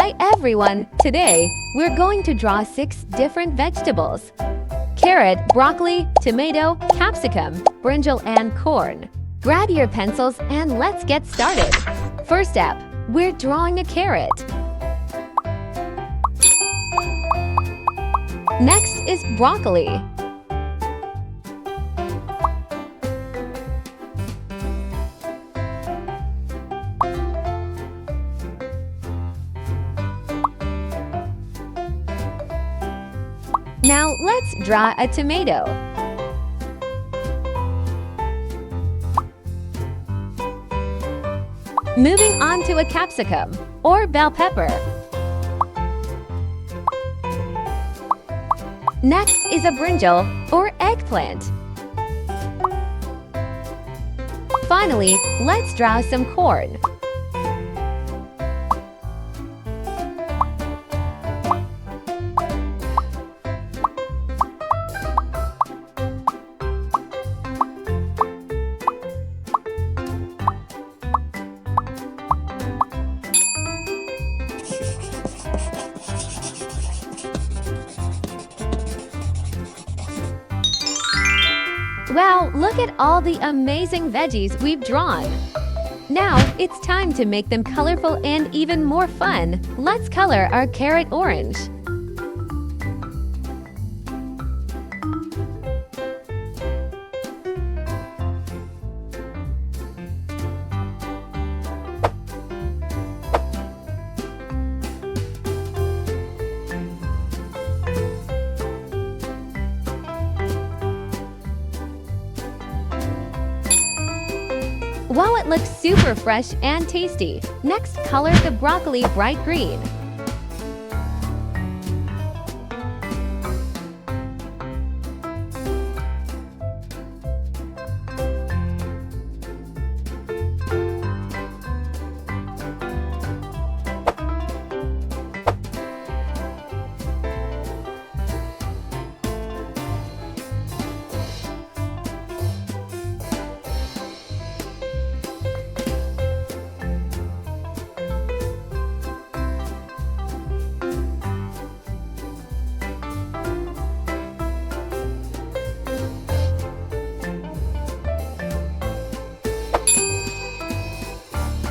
Hi everyone! Today, we're going to draw 6 different vegetables. Carrot, broccoli, tomato, capsicum, brinjal, and corn. Grab your pencils and let's get started. First step, we're drawing a carrot. Next is broccoli. Now let's draw a tomato. Moving on to a capsicum or bell pepper. Next is a brinjal or eggplant. Finally, let's draw some corn. Wow, look at all the amazing veggies we've drawn! Now, it's time to make them colorful and even more fun. Let's color our carrot orange. Wow, it looks super fresh and tasty. Next, color the broccoli bright green.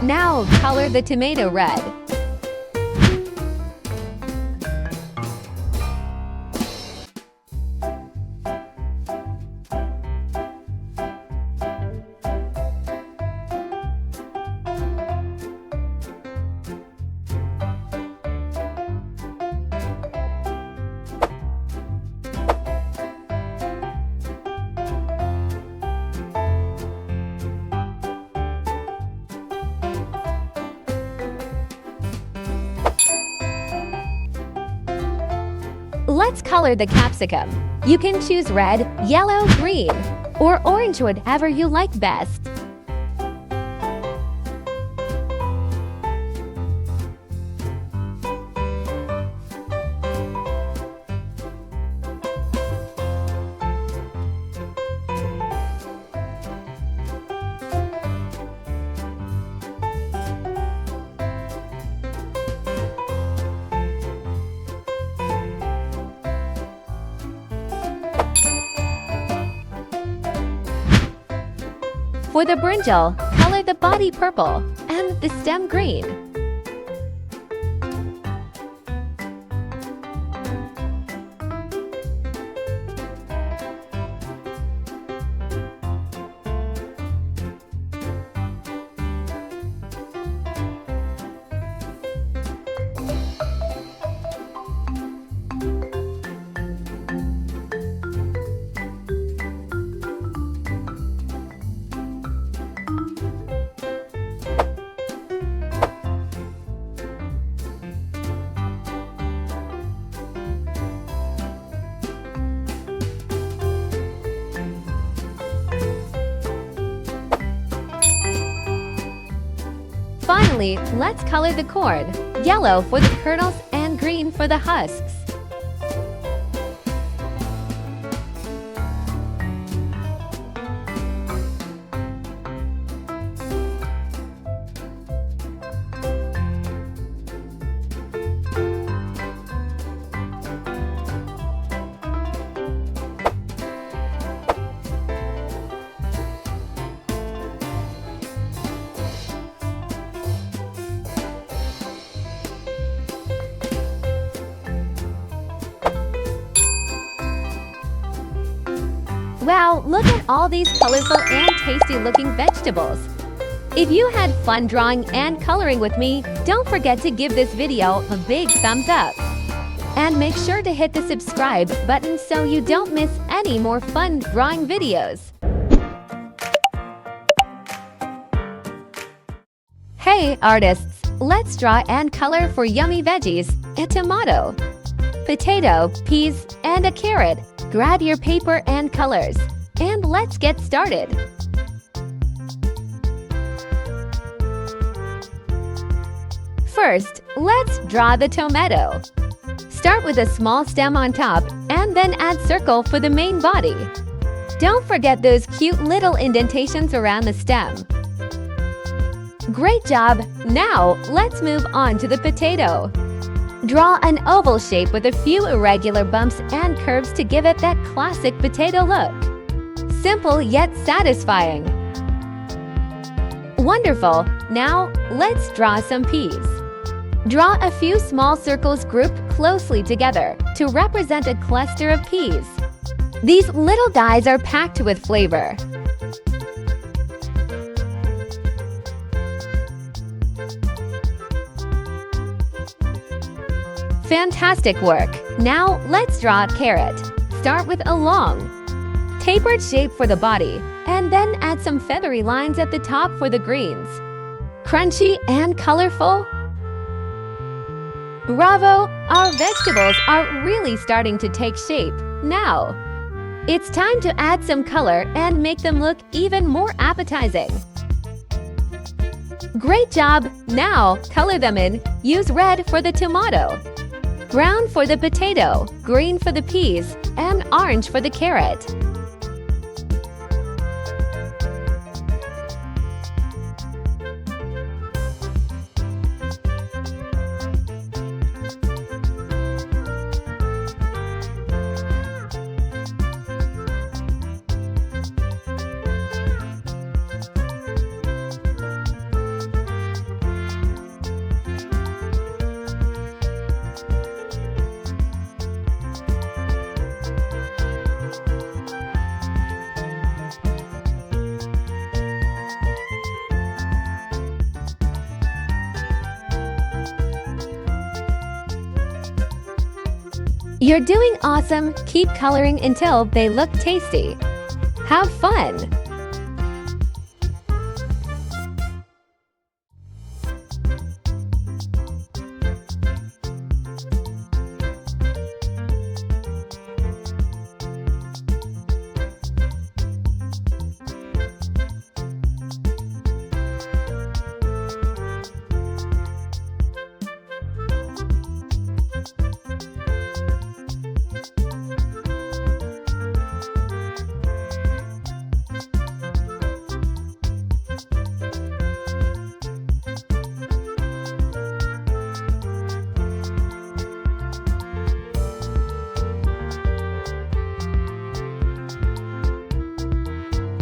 Now, color the tomato red. Let's color the capsicum. You can choose red, yellow, green, or orange, whatever you like best. For the brinjal, color the body purple and the stem green. Finally, let's color the corn, yellow for the kernels and green for the husks. Wow, look at all these colorful and tasty-looking vegetables. If you had fun drawing and coloring with me, don't forget to give this video a big thumbs up. And make sure to hit the subscribe button so you don't miss any more fun drawing videos. Hey artists, let's draw and color for yummy veggies: a tomato, potato, peas, and a carrot. Grab your paper and colors, and let's get started. First, let's draw the tomato. Start with a small stem on top, and then add circle for the main body. Don't forget those cute little indentations around the stem. Great job! Now, let's move on to the potato. Draw an oval shape with a few irregular bumps and curves to give it that classic potato look. Simple yet satisfying. Wonderful! Now, let's draw some peas. Draw a few small circles grouped closely together to represent a cluster of peas. These little guys are packed with flavor. Fantastic work! Now, let's draw a carrot. Start with a long, tapered shape for the body, and then add some feathery lines at the top for the greens. Crunchy and colorful? Bravo! Our vegetables are really starting to take shape. Now, it's time to add some color and make them look even more appetizing. Great job! Now, color them in. Use red for the tomato, brown for the potato, green for the peas, and orange for the carrot. You're doing awesome! Keep coloring until they look tasty. Have fun!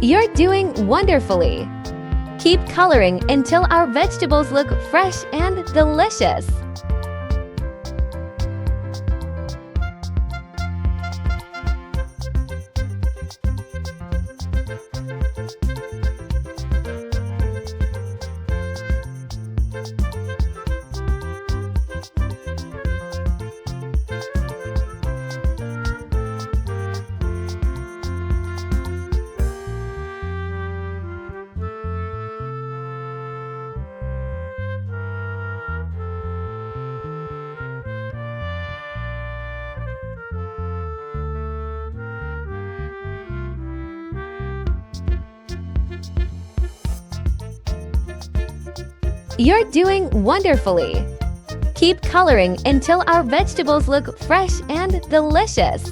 You're doing wonderfully! Keep coloring until our vegetables look fresh and delicious. You're doing wonderfully! Keep coloring until our vegetables look fresh and delicious.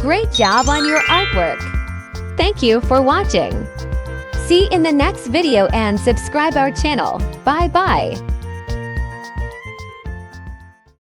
Great job on your artwork! Thank you for watching! See See in the next video and subscribe our channel. Bye bye.